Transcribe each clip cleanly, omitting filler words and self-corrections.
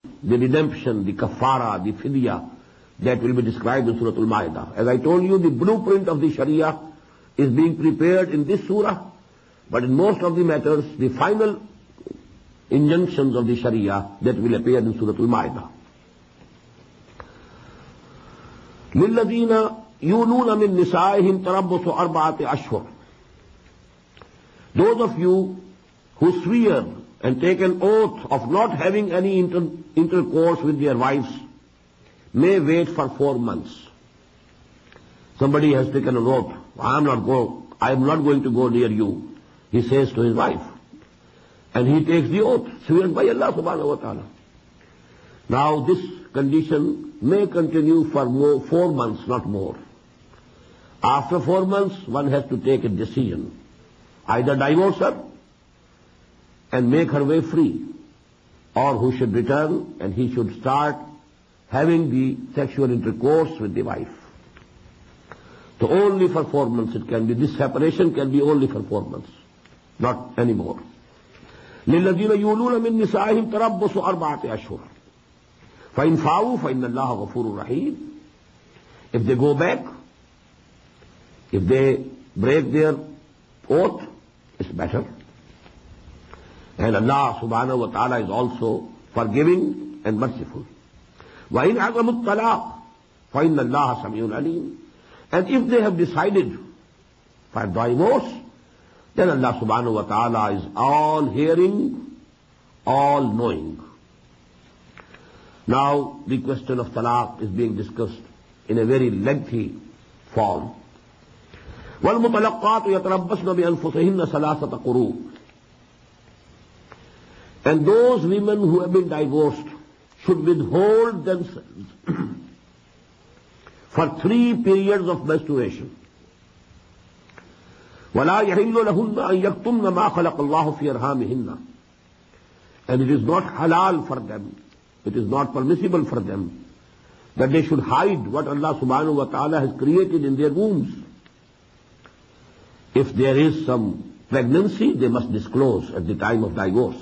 the redemption, the kafara, the fidya that will be described in Surah Al-Ma'idah. As I told you, the blueprint of the Sharia is being prepared in this surah, but in most of the matters, the final injunctions of the Sharia that will appear in Surah Al-Ma'idah. لِلَّذِينَ يُولُونَ مِن نِسَائِهِمْ تَرَبُّصُ أَرْبَعَةِ أَشْهُرٍ. Those of you who swear and take an oath of not having any intercourse with their wives may wait for 4 months. Somebody has taken an oath, I am not going to go near you, he says to his wife. And he takes the oath, sworn by Allah subhanahu wa ta'ala. Now this condition may continue for 4 months, not more. After 4 months, one has to take a decision. Either divorce her and make her way free, or who should return and he should start having the sexual intercourse with the wife. So only for 4 months it can be. This separation can be only for 4 months, not anymore. لِلَّذِينَ يُولُونَ مِن نِسَائِهِمْ تَرَبُّصُ أَرْبَعَةِ أَشْهُرٍ فَإِنْ فَاءُوا فَإِنَّ اللَّهَ غَفُورٌ رَحِيمٌ. If they go back, if they break their oath, it's better. And Allah subhanahu wa ta'ala is also forgiving and merciful. وَإِنْ عَزَمُوا الطَّلَاقَ فَإِنَّ اللَّهَ سَمِيعٌ عَلِيمٌ. And if they have decided for divorce, then Allah subhanahu wa ta'ala is all hearing, all knowing. Now the question of talaq is being discussed in a very lengthy form. وَالْمُطَلَقَّاتُ يَتَرَبَّصْنَ بِأَنفُسِهِنَّ ثَلَاثَةَ قُرُوءٍ. And those women who have been divorced should withhold themselves for 3 periods of menstruation. وَلَا يَحِلُّ لَهُنَّ أَن يَكْتُمْنَ مَا خَلَقَ اللَّهُ فِي أَرْحَامِهِنَّ. And it is not halal for them, it is not permissible for them that they should hide what Allah subhanahu wa ta'ala has created in their wombs. If there is some pregnancy, they must disclose at the time of divorce,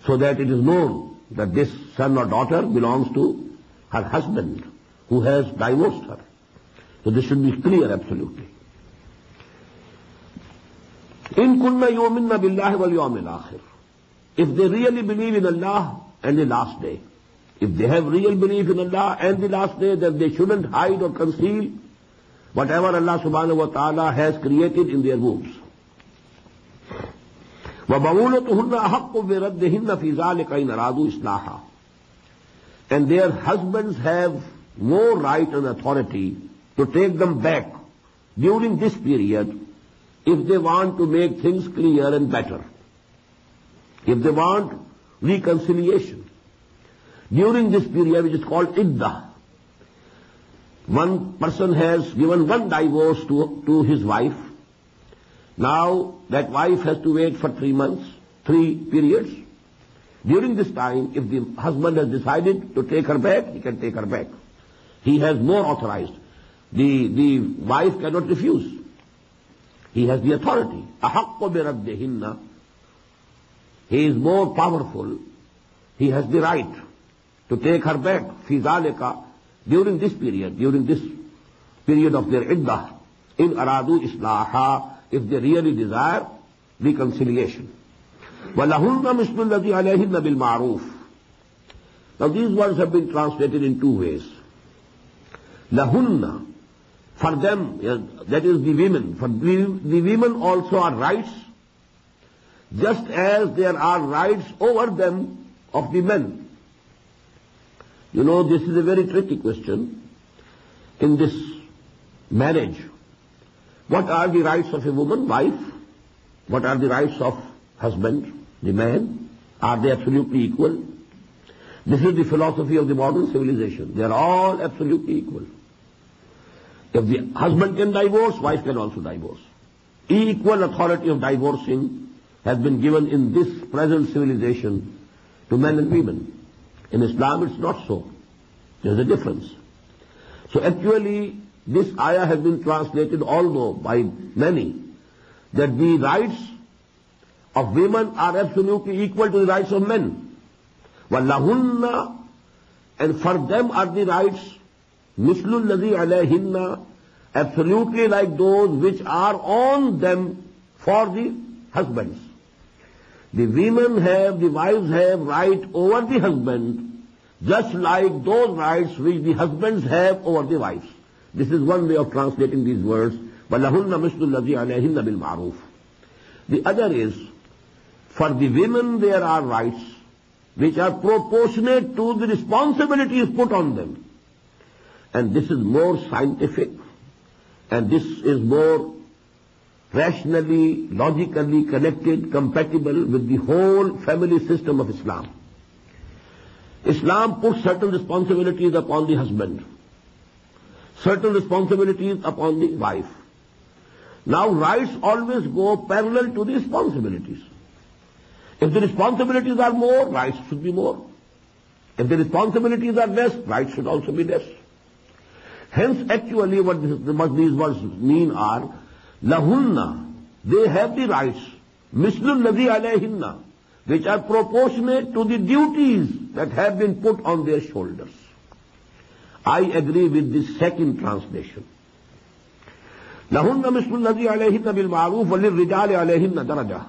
so that it is known that this son or daughter belongs to her husband who has divorced her. So this should be clear absolutely. إِن كُنَّ يُؤْمِنَّ بِاللَّهِ وَالْيَوْمِ الْآخِرِ. If they really believe in Allah and the last day, if they have real belief in Allah and the last day, then they shouldn't hide or conceal whatever Allah subhanahu wa ta'ala has created in their wombs. وَبَعُولَتُهُنَّ أَحَقُّ بِرَدِّهِنَّ فِي ذَلِكَ إِنْ أَرَادُوا إِصْلَاحًا. And their husbands have more right and authority to take them back during this period if they want to make things clear and better. If they want reconciliation. During this period, which is called iddah, one person has given one divorce to his wife. Now that wife has to wait for 3 months, 3 periods. During this time, if the husband has decided to take her back, he can take her back. He has more authorized. The wife cannot refuse. He has the authority. أَحَقُّ بِرَدِّهِنَّ. He is more powerful. He has the right to take her back. فِي ذَلِكَ. During this period of their iddah, in aradu islaha, if they really desire reconciliation. وَلَهُنَّ مِثْلُ الَّذِي عَلَيْهِنَّ بِالْمَعْرُوفِ. Now these words have been translated in 2 ways. Lahunna, for them, that is the women. For the women also are rights, just as there are rights over them of the men. You know, this is a very tricky question. In this marriage, what are the rights of a woman, wife? What are the rights of husband, the man? Are they absolutely equal? This is the philosophy of the modern civilization. They are all absolutely equal. If the husband can divorce, wife can also divorce. Equal authority of divorcing has been given in this present civilization to men and women. In Islam it's not so. There's a difference. So actually this ayah has been translated, although by many, that the rights of women are absolutely equal to the rights of men. وَلَهُنَّ, and for them are the rights, مِثْلُ الَّذِي عَلَيْهِنَّ, absolutely like those which are on them for the husbands. The women have, the wives have right over the husband, just like those rights which the husbands have over the wives. This is one way of translating these words. وَلَهُنَّ مِثْلُ الَّذِي عَلَيْهِنَّ بِالْمَعْرُوفِ. The other is, for the women there are rights which are proportionate to the responsibilities put on them. And this is more scientific, and this is more rationally, logically connected, compatible with the whole family system of Islam. Islam puts certain responsibilities upon the husband, certain responsibilities upon the wife. Now rights always go parallel to the responsibilities. If the responsibilities are more, rights should be more. If the responsibilities are less, rights should also be less. Hence, actually, what these words mean are, lahunna, they have the rights, mislul ladhi alayhinna, which are proportionate to the duties that have been put on their shoulders. I agree with this second translation. Lahunna mislul ladhi alayhinna bil ma'ruf wa lir rijali alayhinna daraja.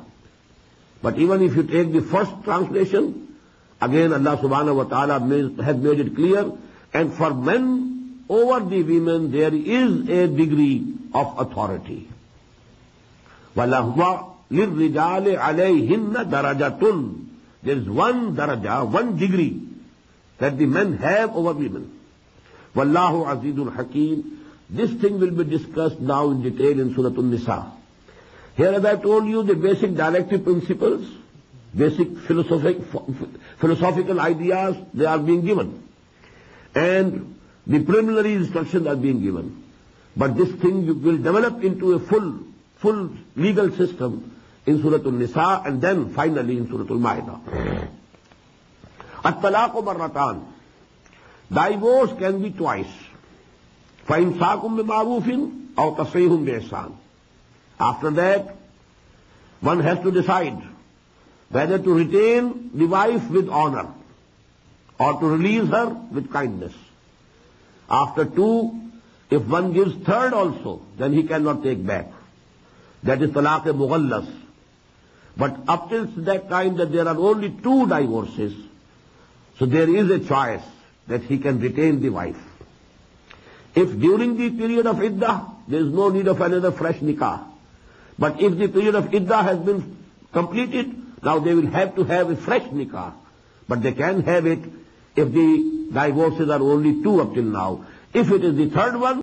But even if you take the first translation, again Allah subhanahu wa ta'ala has made it clear, and for men over the women there is a degree of authority. وَلَهُوَ لِلرِّجَالِ عَلَيْهِنَّ دَرَجَةٌ. There is one daraja, one degree that the men have over women. وَاللَّهُ عَزِيزٌ حَكِيمٌ. This thing will be discussed now in detail in Surah An-Nisa. Here, as I told you, the basic directive principles, basic philosophical ideas, they are being given. And the preliminary instructions are being given. But this thing will develop into a full legal system in Surah An-Nisa and then finally in Surah Al-Ma'idah. At-talaqu marratan. Divorce can be twice. فَإِمْسَاكُمْ بِمَعْرُوفٍ أَوْ تَصْرِيحٌ بِإِحْسَانٍ. After that, one has to decide whether to retain the wife with honor or to release her with kindness. After two, if one gives third also, then he cannot take back. That is talaq-e-mughallas. But up till that time that there are only two divorces, so there is a choice that he can retain the wife. If during the period of iddah, there is no need of another fresh nikah. But if the period of iddah has been completed, now they will have to have a fresh nikah. But they can have it if the divorces are only two up till now. If it is the third one,